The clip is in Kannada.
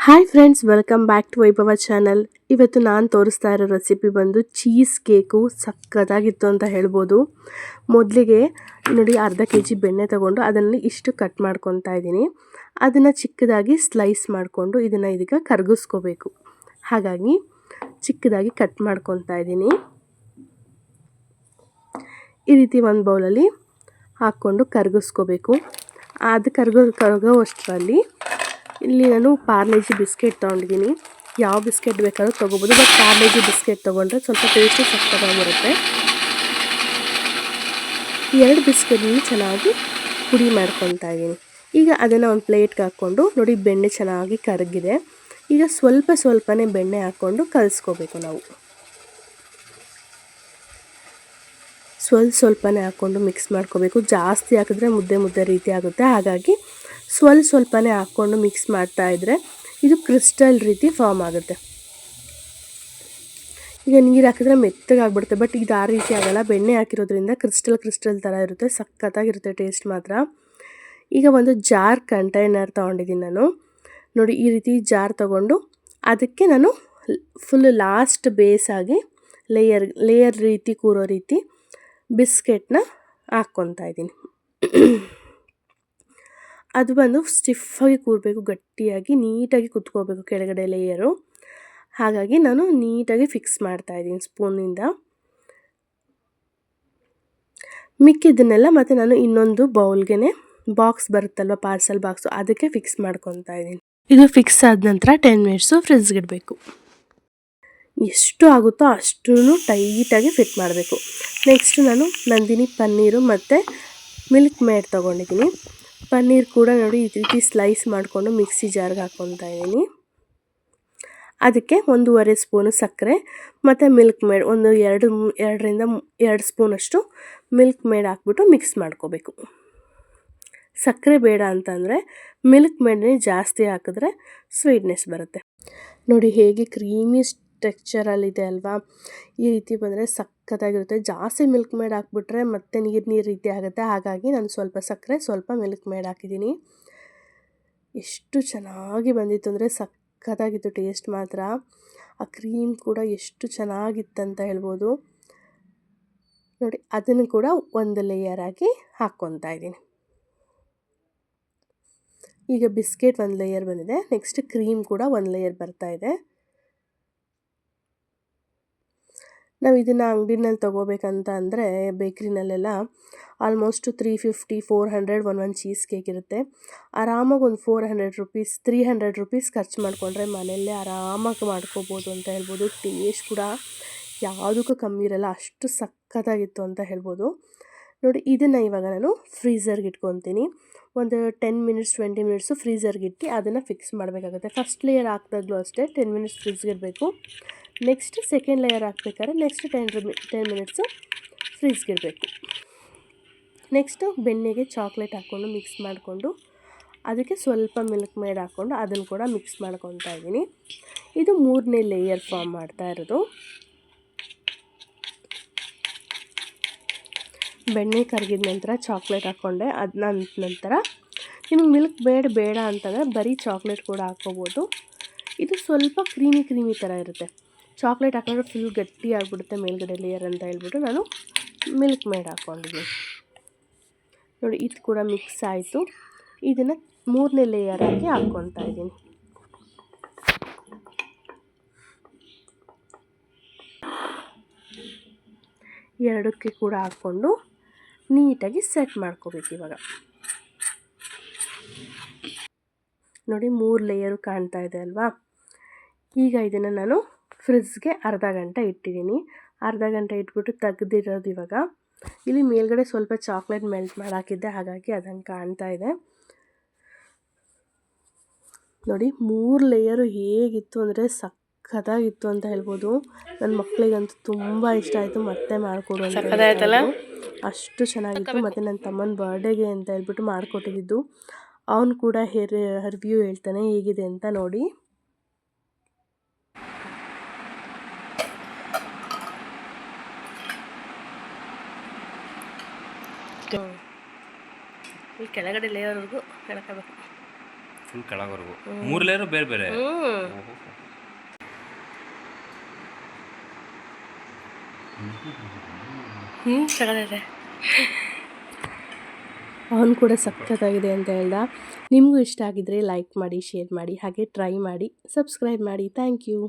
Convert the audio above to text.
Hi friends, welcome back to Vaibhava channel. ಇವತ್ತು ನಾನು ತೋರಿಸ್ತಾ ಇರೋ ರೆಸಿಪಿ ಬಂದು ಚೀಸ್ ಕೇಕು. ಸಕ್ಕತ್ತಾಗಿತ್ತು ಅಂತ ಹೇಳ್ಬೋದು. ಮೊದಲಿಗೆ ನೋಡಿ, ಅರ್ಧ kg ಬೆಣ್ಣೆ ತೊಗೊಂಡು ಅದನ್ನು ಇಷ್ಟು ಕಟ್ ಮಾಡ್ಕೊತಾ ಇದ್ದೀನಿ. ಅದನ್ನು ಚಿಕ್ಕದಾಗಿ ಸ್ಲೈಸ್ ಮಾಡಿಕೊಂಡು ಇದನ್ನು ಇದೀಗ ಕರಗಿಸ್ಕೋಬೇಕು. ಹಾಗಾಗಿ ಚಿಕ್ಕದಾಗಿ ಕಟ್ ಮಾಡ್ಕೊತಾ ಇದ್ದೀನಿ. ಈ ರೀತಿ ಒಂದು ಬೌಲಲ್ಲಿ ಹಾಕ್ಕೊಂಡು ಕರಗಿಸ್ಕೋಬೇಕು. ಅದು ಕರಗೋ ಅಷ್ಟರಲ್ಲಿ ಇಲ್ಲಿ ನಾನು ಪಾರ್ಲೇಜಿ ಬಿಸ್ಕೆಟ್ ತೊಗೊಂಡಿದ್ದೀನಿ. ಯಾವ ಬಿಸ್ಕೆಟ್ ಬೇಕಾದ್ರೂ ತೊಗೋಬೋದು, ಬಟ್ ಪಾರ್ಲೇಜಿ ಬಿಸ್ಕೆಟ್ ತೊಗೊಂಡ್ರೆ ಸ್ವಲ್ಪ ಟೇಸ್ಟು ಸಕ್ಕತ್ತಾಗಿರುತ್ತೆ. ಎರಡು ಬಿಸ್ಕೆಟ್ನ ಚೆನ್ನಾಗಿ ಪುಡಿ ಮಾಡ್ಕೊತಾ ಇದ್ದೀನಿ. ಈಗ ಅದನ್ನು ಒಂದು ಪ್ಲೇಟ್ಗೆ ಹಾಕ್ಕೊಂಡು ನೋಡಿ, ಬೆಣ್ಣೆ ಚೆನ್ನಾಗಿ ಕರಗಿದೆ. ಈಗ ಸ್ವಲ್ಪನೇ ಬೆಣ್ಣೆ ಹಾಕ್ಕೊಂಡು ಕಲಿಸ್ಕೋಬೇಕು. ನಾವು ಸ್ವಲ್ಪನೇ ಹಾಕ್ಕೊಂಡು ಮಿಕ್ಸ್ ಮಾಡ್ಕೋಬೇಕು. ಜಾಸ್ತಿ ಹಾಕಿದ್ರೆ ಮುದ್ದೆ ರೀತಿ ಆಗುತ್ತೆ. ಹಾಗಾಗಿ ಸ್ವಲ್ಪನೇ ಹಾಕ್ಕೊಂಡು ಮಿಕ್ಸ್ ಮಾಡ್ತಾ ಇದ್ದರೆ ಇದು ಕ್ರಿಸ್ಟಲ್ ರೀತಿ ಫಾರ್ಮ್ ಆಗುತ್ತೆ. ಈಗ ನೀರು ಹಾಕಿದ್ರೆ ಮೆತ್ತಗಾಗ್ಬಿಡುತ್ತೆ, ಬಟ್ ಇದು ಆ ರೀತಿ ಆಗಲ್ಲ. ಬೆಣ್ಣೆ ಹಾಕಿರೋದ್ರಿಂದ ಕ್ರಿಸ್ಟಲ್ ಥರ ಇರುತ್ತೆ. ಸಖತ್ತಾಗಿರುತ್ತೆ ಟೇಸ್ಟ್ ಮಾತ್ರ. ಈಗ ಒಂದು ಜಾರ್ ಕಂಟೈನರ್ ತೊಗೊಂಡಿದ್ದೀನಿ ನಾನು. ನೋಡಿ, ಈ ರೀತಿ ಜಾರ್ ತೊಗೊಂಡು ಅದಕ್ಕೆ ನಾನು ಫುಲ್ ಲಾಸ್ಟ್ ಬೇಸಾಗಿ ಲೇಯರ್ ರೀತಿ ಕೂರೋ ರೀತಿ ಬಿಸ್ಕೆಟ್ನ ಹಾಕ್ಕೊತಾ ಇದ್ದೀನಿ. ಅದು ಬಂದು ಸ್ಟಿಫಾಗಿ ಕೂರಬೇಕು, ಗಟ್ಟಿಯಾಗಿ ನೀಟಾಗಿ ಕುತ್ಕೋಬೇಕು ಕೆಳಗಡೆ ಲೇಯರು. ಹಾಗಾಗಿ ನಾನು ನೀಟಾಗಿ ಫಿಕ್ಸ್ ಮಾಡ್ತಾಯಿದ್ದೀನಿ ಸ್ಪೂನಿಂದ. ಮಿಕ್ಕಿದ್ದನ್ನೆಲ್ಲ ಮತ್ತು ನಾನು ಇನ್ನೊಂದು ಬೌಲ್ಗೆ ಬಾಕ್ಸ್ ಬರುತ್ತಲ್ವ, ಪಾರ್ಸಲ್ ಬಾಕ್ಸು, ಅದಕ್ಕೆ ಫಿಕ್ಸ್ ಮಾಡ್ಕೊತಾ ಇದ್ದೀನಿ. ಇದು ಫಿಕ್ಸ್ ಆದ ನಂತರ 10 ಮಿನಿಟ್ಸು ಫ್ರಿಜ್ಗೆ ಇಡಬೇಕು. ಎಷ್ಟು ಆಗುತ್ತೋ ಅಷ್ಟು ಟೈಟಾಗಿ ಫಿಟ್ ಮಾಡಬೇಕು. ನೆಕ್ಸ್ಟು ನಾನು ನಂದಿನಿ ಪನ್ನೀರು ಮತ್ತು ಮಿಲ್ಕ್ ಮೇಡ್ ತೊಗೊಂಡಿದ್ದೀನಿ. ಪನ್ನೀರ್ ಕೂಡ ನೋಡಿ ಈ ರೀತಿ ಸ್ಲೈಸ್ ಮಾಡಿಕೊಂಡು ಮಿಕ್ಸಿ ಜಾರ್ಗೆ ಹಾಕ್ಕೊತಾ ಇದ್ದೀನಿ. ಅದಕ್ಕೆ 1.5 ಸ್ಪೂನು ಸಕ್ಕರೆ ಮತ್ತು ಮಿಲ್ಕ್ ಮೇಡ್ ಒಂದು 2 ಸ್ಪೂನಷ್ಟು ಮಿಲ್ಕ್ ಮೇಡ್ ಹಾಕ್ಬಿಟ್ಟು ಮಿಕ್ಸ್ ಮಾಡ್ಕೋಬೇಕು. ಸಕ್ಕರೆ ಬೇಡ ಅಂತಂದರೆ ಮಿಲ್ಕ್ ಮೇಡ್ನೇ ಜಾಸ್ತಿ ಹಾಕಿದ್ರೆ ಸ್ವೀಟ್ನೆಸ್ ಬರುತ್ತೆ. ನೋಡಿ ಹೇಗೆ ಕ್ರೀಮಿ ಟೆಕ್ಸ್ಚರಲ್ಲಿದೆ ಅಲ್ವಾ. ಈ ರೀತಿ ಬಂದರೆ ಸಕ್ಕತ್ತಾಗಿರುತ್ತೆ. ಜಾಸ್ತಿ ಮಿಲ್ಕ್ ಮೇಡ್ ಹಾಕ್ಬಿಟ್ರೆ ಮತ್ತೆ ನೀರು ರೀತಿ ಆಗುತ್ತೆ. ಹಾಗಾಗಿ ನಾನು ಸ್ವಲ್ಪ ಸಕ್ಕರೆ, ಸ್ವಲ್ಪ ಮಿಲ್ಕ್ ಮೇಡ್ ಹಾಕಿದ್ದೀನಿ. ಎಷ್ಟು ಚೆನ್ನಾಗಿ ಬಂದಿತ್ತು ಅಂದರೆ ಸಕ್ಕತ್ತಾಗಿತ್ತು ಟೇಸ್ಟ್ ಮಾತ್ರ. ಆ ಕ್ರೀಮ್ ಕೂಡ ಎಷ್ಟು ಚೆನ್ನಾಗಿತ್ತಂತ ಹೇಳ್ಬೋದು. ನೋಡಿ, ಅದನ್ನು ಕೂಡ ಒಂದು ಲೇಯರ್ ಆಗಿ ಹಾಕ್ಕೊತಾ ಇದ್ದೀನಿ. ಈಗ ಬಿಸ್ಕೆಟ್ ಒಂದು ಲೇಯರ್ ಬಂದಿದೆ. ನೆಕ್ಸ್ಟ್ ಕ್ರೀಮ್ ಕೂಡ ಒಂದು ಲೇಯರ್ ಬರ್ತಾ ಇದೆ. ನಾವು ಇದನ್ನು ಅಂಗಡಿನಲ್ಲಿ ತೊಗೋಬೇಕಂತ ಅಂದರೆ ಬೇಕ್ರಿನಲ್ಲೆಲ್ಲ ಆಲ್ಮೋಸ್ಟ್ 350-400 ಒಂದೊಂದು ಚೀಸ್ ಕೇಕ್ ಇರುತ್ತೆ. ಆರಾಮಾಗಿ ಒಂದು 400 ರುಪೀಸ್ 300 ರುಪೀಸ್ ಖರ್ಚು ಮಾಡಿಕೊಂಡ್ರೆ ಮನೆಯಲ್ಲೇ ಆರಾಮಾಗಿ ಮಾಡ್ಕೋಬೋದು ಅಂತ ಹೇಳ್ಬೋದು. ಟೇಸ್ಟ್ ಕೂಡ ಯಾವುದಕ್ಕೂ ಕಮ್ಮಿ ಇರಲ್ಲ, ಅಷ್ಟು ಸಖತ್ತಾಗಿತ್ತು ಅಂತ ಹೇಳ್ಬೋದು. ನೋಡಿ, ಇದನ್ನು ಇವಾಗ ನಾನು ಫ್ರೀಝರ್ಗೆ ಇಟ್ಕೊತೀನಿ. ಒಂದು 10 ಮಿನಿಟ್ಸ್ 20 ಮಿನಿಟ್ಸು ಫ್ರೀಝರ್ಗೆ ಇಟ್ಟು ಅದನ್ನು ಫಿಕ್ಸ್ ಮಾಡಬೇಕಾಗುತ್ತೆ. ಫಸ್ಟ್ ಲೇಯರ್ ಹಾಕಿದಾಗಲೂ ಅಷ್ಟೇ 10 ಮಿನಿಟ್ಸ್ ಫ್ರಿಜ್ಗೆ ಇಡಬೇಕು. ನೆಕ್ಸ್ಟ್ ಸೆಕೆಂಡ್ ಲೇಯರ್ ಹಾಕ್ಬೇಕಾದ್ರೆ ನೆಕ್ಸ್ಟ್ 10 ಮಿನಿಟ್ಸು ಫ್ರಿಜ್ಗೆ ಇಡಬೇಕು. ನೆಕ್ಸ್ಟು ಬೆಣ್ಣೆಗೆ ಚಾಕ್ಲೇಟ್ ಹಾಕ್ಕೊಂಡು ಮಿಕ್ಸ್ ಮಾಡಿಕೊಂಡು ಅದಕ್ಕೆ ಸ್ವಲ್ಪ ಮಿಲ್ಕ್ ಮೇಡ್ ಹಾಕ್ಕೊಂಡು ಅದನ್ನು ಕೂಡ ಮಿಕ್ಸ್ ಮಾಡ್ಕೊತಾ ಇದ್ದೀನಿ. ಇದು 3ನೇ ಲೇಯರ್ ಫಾರ್ಮ್ ಮಾಡ್ತಾ ಇರೋದು. ಬೆಣ್ಣೆ ಕರಗಿದ ನಂತರ ಚಾಕ್ಲೇಟ್ ಹಾಕ್ಕೊಂಡೆ. ಅದನ್ನ ನಂತರ ನಿಮಗೆ ಮಿಲ್ಕ್ ಬೇಡ ಅಂತಂದರೆ ಬರೀ ಚಾಕ್ಲೇಟ್ ಕೂಡ ಹಾಕ್ಕೋಬೋದು. ಇದು ಸ್ವಲ್ಪ ಕ್ರೀಮಿ ಥರ ಇರುತ್ತೆ. ಚಾಕ್ಲೇಟ್ ಹಾಕಿದ್ರೆ ಫುಲ್ ಗಟ್ಟಿ ಆಗಿಬಿಡುತ್ತೆ ಮೇಲ್ಗಡೆ ಲೇಯರ್ ಅಂತ ಹೇಳ್ಬಿಟ್ಟು ನಾನು ಮಿಲ್ಕ್ ಮೇಡ್ ಹಾಕ್ಕೊಂಡಿದ್ದೀನಿ. ನೋಡಿ, ಇದು ಕೂಡ ಮಿಕ್ಸ್ ಆಯಿತು. ಇದನ್ನು 3ನೇ ಲೇಯರ್ ಆಗಿ ಹಾಕ್ಕೊತಾ ಇದ್ದೀನಿ. ಎರಡಕ್ಕೆ ಕೂಡ ಹಾಕ್ಕೊಂಡು ನೀಟಾಗಿ ಸೆಟ್ ಮಾಡ್ಕೋಬೇಕು. ಇವಾಗ ನೋಡಿ 3 ಲೇಯರು ಕಾಣ್ತಾ ಇದೆ ಅಲ್ವಾ. ಈಗ ಇದನ್ನು ನಾನು ಫ್ರಿಜ್ಗೆ ಅರ್ಧ ಗಂಟೆ ಇಟ್ಟಿದ್ದೀನಿ. ಅರ್ಧ ಗಂಟೆ ಇಟ್ಬಿಟ್ಟು ತೆಗೆದಿರೋದು. ಇವಾಗ ಇಲ್ಲಿ ಮೇಲ್ಗಡೆ ಸ್ವಲ್ಪ ಚಾಕ್ಲೇಟ್ ಮೆಲ್ಟ್ ಮಾಡಿ ಹಾಕಿದ್ದೆ, ಹಾಗಾಗಿ ಅದಂಗೆ ಕಾಣ್ತಾ ಇದೆ. ನೋಡಿ, 3 ಲೇಯರು ಹೇಗಿತ್ತು ಅಂದರೆ ಸಖತ್ತಾಗಿತ್ತು ಅಂತ ಹೇಳ್ಬೋದು. ನನ್ನ ಮಕ್ಕಳಿಗಂತೂ ತುಂಬ ಇಷ್ಟ ಆಯಿತು. ಮತ್ತೆ ಮಾಡಿಕೊಡು ಅಂತ ಹೇಳ್ತಾರೆ. ಅಷ್ಟು ಚೆನ್ನಾಗಿತ್ತು. ಮತ್ತು ನನ್ನ ತಮ್ಮನ ಬರ್ಡೇಗೆ ಅಂತ ಹೇಳ್ಬಿಟ್ಟು ಮಾಡಿಕೊಟ್ಟಿದ್ದು. ಅವನು ಕೂಡ ರಿವ್ಯೂ ಹೇಳ್ತಾನೆ ಹೇಗಿದೆ ಅಂತ. ನೋಡಿ, ಈ ಕೆಳಗಡೆ ಲೇಯರ್ವರೆಗೂ ಎಳ್ಕೋಬೇಕು. ಫುಲ್ ಕೆಳಗವರೆಗೂ 3 ಲೇಯರ್ ಬೇರೆ ಬೇರೆ. ತಗೊಳ್ಳಿದೆ. ಅವನು ಕೂಡ ಸಖತ್ತಾಗಿದೆ ಅಂತ ಹೇಳ್ದ. ನಿಮಗೂ ಇಷ್ಟ ಆಗಿದ್ರೆ ಲೈಕ್ ಮಾಡಿ, ಶೇರ್ ಮಾಡಿ, ಹಾಗೆ ಟ್ರೈ ಮಾಡಿ, ಸಬ್ಸ್ಕ್ರೈಬ್ ಮಾಡಿ. Thank you.